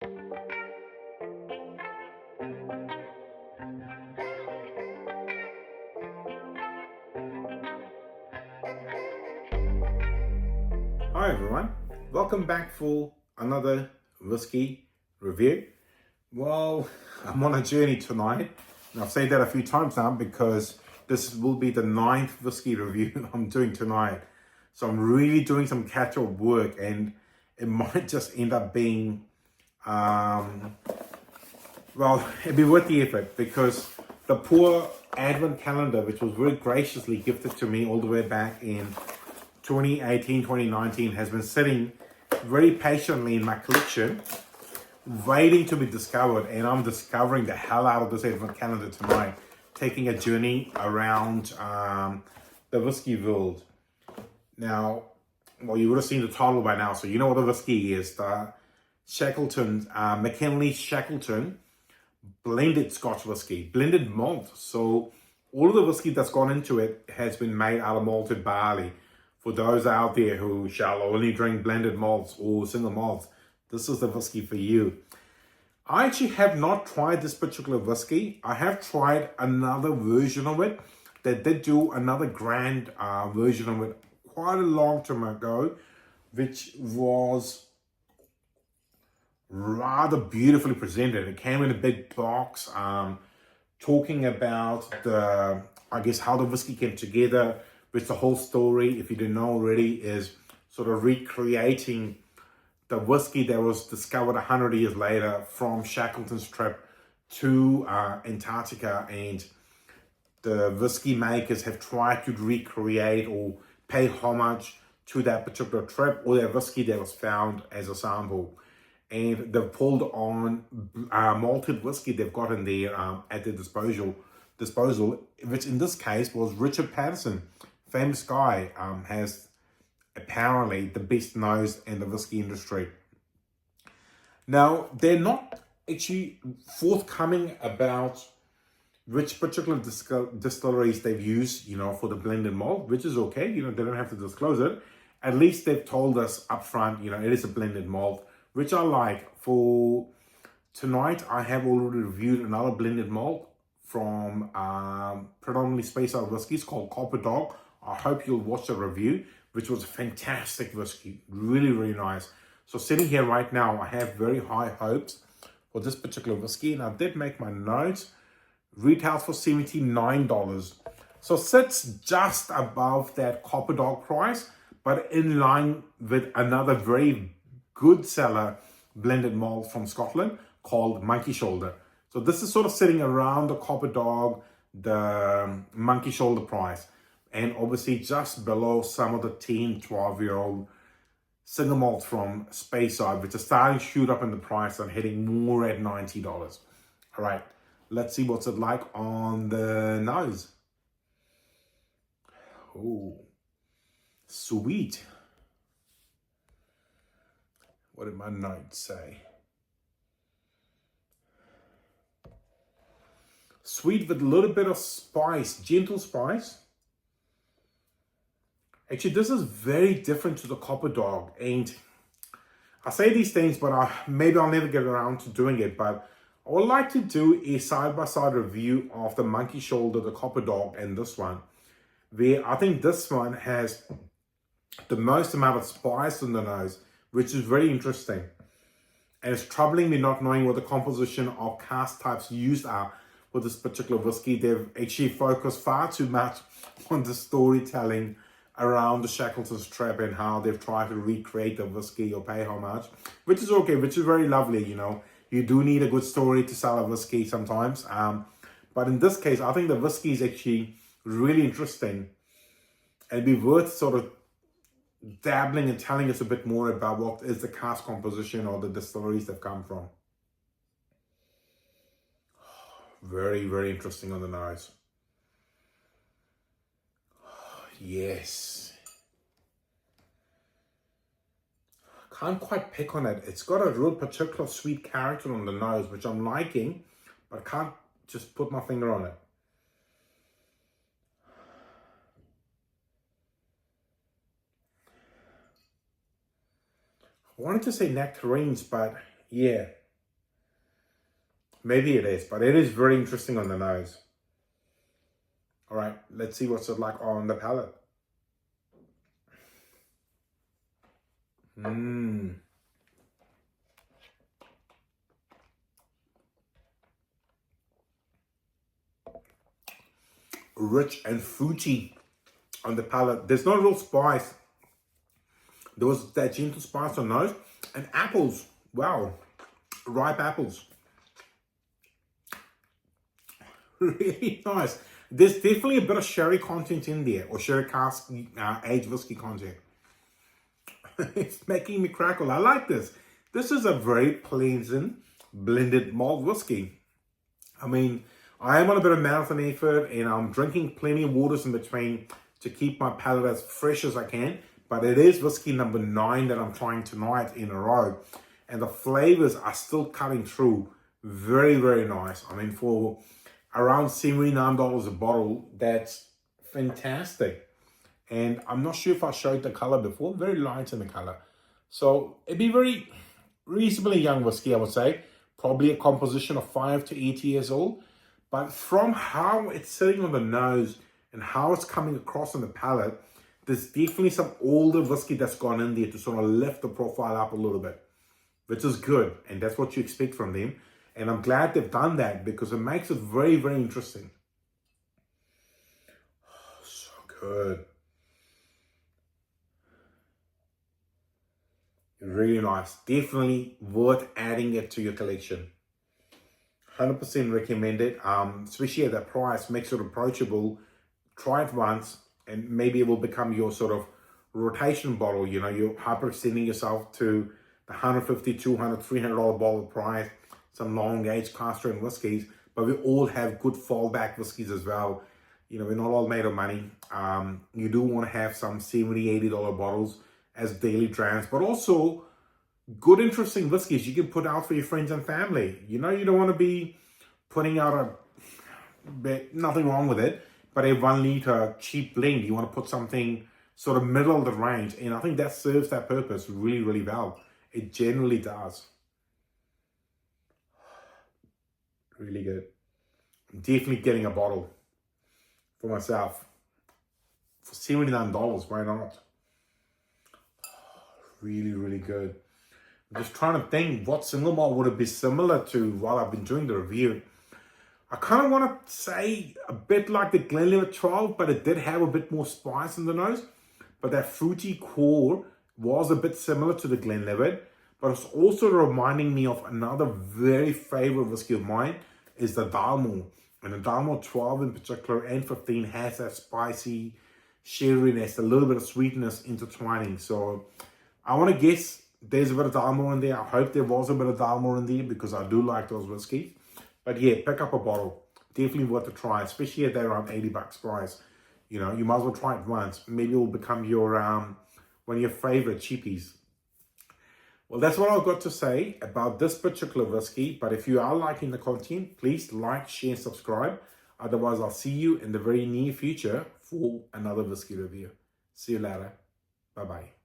Hi everyone, welcome back for another whiskey review. Well, I'm on a journey tonight, and I've said that a few times now because this will be the 9th whiskey review I'm doing tonight. So I'm really doing some catch-up work, and it might just end up being, well, it'd be worth the effort because the poor advent calendar, which was very graciously gifted to me all the way back in 2018, 2019, has been sitting very patiently in my collection, waiting to be discovered, and I'm discovering the hell out of this advent calendar tonight, taking a journey around the whiskey world. Now, well, you would have seen the title by now, so you know what the whiskey is. The Shackleton, Mackinlay Shackleton blended Scotch whiskey, blended malt. So all of the whiskey that's gone into it has been made out of malted barley. For those out there who shall only drink blended malts or single malts, this is the whiskey for you. I actually have not tried this particular whiskey. I have tried another version of it that did do another grand version of it quite a long time ago, which was rather beautifully presented. It came in a big box, talking about I guess, how the whiskey came together, which the whole story, if you didn't know already, is sort of recreating the whiskey that was discovered 100 years later from Shackleton's trip to Antarctica. And the whiskey makers have tried to recreate or pay homage to that particular trip or that whiskey that was found as a sample. And they've pulled on malted whiskey they've got in there at their disposal, which in this case was Richard Patterson. Famous guy, has apparently the best nose in the whiskey industry. Now, they're not actually forthcoming about which particular distilleries they've used, for the blended malt, which is okay. They don't have to disclose it. At least they've told us up front, it is a blended malt, which I like. For tonight, I have already reviewed another blended malt from predominantly Space Out Whiskies called Copper Dog. I hope you'll watch the review, which was a fantastic whiskey. Really, really nice. So sitting here right now, I have very high hopes for this particular whiskey. And I did make my notes. Retails for $79. So sits just above that Copper Dog price, but in line with another very good seller blended malt from Scotland called Monkey Shoulder. So this is sort of sitting around the Copper Dog, the Monkey Shoulder price. And obviously just below some of the 10, 12-year-old single malts from Speyside, which are starting to shoot up in the price and heading more at $90. All right, let's see what's it like on the nose. Oh, sweet. What did my notes say? Sweet with a little bit of spice, gentle spice. Actually, this is very different to the Copper Dog. And I say these things, but maybe I'll never get around to doing it. But I would like to do a side-by-side review of the Monkey Shoulder, the Copper Dog, and this one, where I think this one has the most amount of spice in the nose, which is very interesting. And it's troubling me not knowing what the composition of cask types used are for this particular whiskey. They've actually focused far too much on the storytelling around the Shackleton's trip and how they've tried to recreate the whiskey or pay homage, which is okay, which is very lovely. You do need a good story to sell a whiskey sometimes. But in this case, I think the whiskey is actually really interesting. And it'd be worth sort of dabbling and telling us a bit more about what is the cask composition or the distilleries they've come from. Very, very interesting on the nose. Yes. Can't quite pick on it. It's got a real particular sweet character on the nose, which I'm liking, but I can't just put my finger on it. I wanted to say nectarines, but yeah, Maybe it is, but it is very interesting on the nose. All right, let's see what's it like on the palate. Rich and fruity on the palate. There's no real spice. There was that gentle spice on nose. And apples. Wow. Ripe apples. Really nice. There's definitely a bit of sherry content in there, or sherry cask aged whiskey content. It's making me crackle. I like this. This is a very pleasant blended malt whiskey. I mean, I am on a bit of marathon effort and I'm drinking plenty of waters in between to keep my palate as fresh as I can. But it is whiskey number 9 that I'm trying tonight in a row. And the flavors are still cutting through. Very, very nice. I mean, for around $79 a bottle, that's fantastic. And I'm not sure if I showed the color before. Very light in the color. So it'd be very reasonably young whiskey, I would say. Probably a composition of 5 to 8 years old. But from how it's sitting on the nose and how it's coming across on the palate, there's definitely some older whiskey that's gone in there to sort of lift the profile up a little bit, which is good. And that's what you expect from them. And I'm glad they've done that because it makes it very, very interesting. Oh, so good. Really nice. Definitely worth adding it to your collection. 100% recommend it. Especially at that price, makes it approachable. Try it once and maybe it will become your sort of rotation bottle. You know, you're hyperextending yourself to the $150, $200, $300 bottle price. Some long age cast strength whiskies, but we all have good fallback whiskies as well. You know, we're not all made of money. You do want to have some $70, $80 bottles as daily drams, but also good, interesting whiskies you can put out for your friends and family. You know, you don't want to be putting out nothing wrong with it, but a 1 liter cheap blend. You want to put something sort of middle of the range, and I think that serves that purpose really, really well. It generally does. Really good. I'm definitely getting a bottle for myself for $79. Why not? Really, really good. I'm just trying to think what single malt would it be similar to while I've been doing the review. I kind of want to say a bit like the Glenlivet 12, but it did have a bit more spice in the nose. But that fruity core was a bit similar to the Glenlivet. But it's also reminding me of another very favorite whiskey of mine, is the Dalmore. And the Dalmore 12 in particular and 15 has that spicy sherryness, a little bit of sweetness intertwining. So I want to guess there's a bit of Dalmore in there. I hope there was a bit of Dalmore in there because I do like those whiskeys. But yeah, pick up a bottle. Definitely worth a try, especially at around $80 price. You know, you might as well try it once. Maybe it will become your one of your favorite cheapies. Well, that's what I've got to say about this particular whiskey. But if you are liking the content, please like, share, and subscribe. Otherwise, I'll see you in the very near future for another whiskey review. See you later. Bye-bye.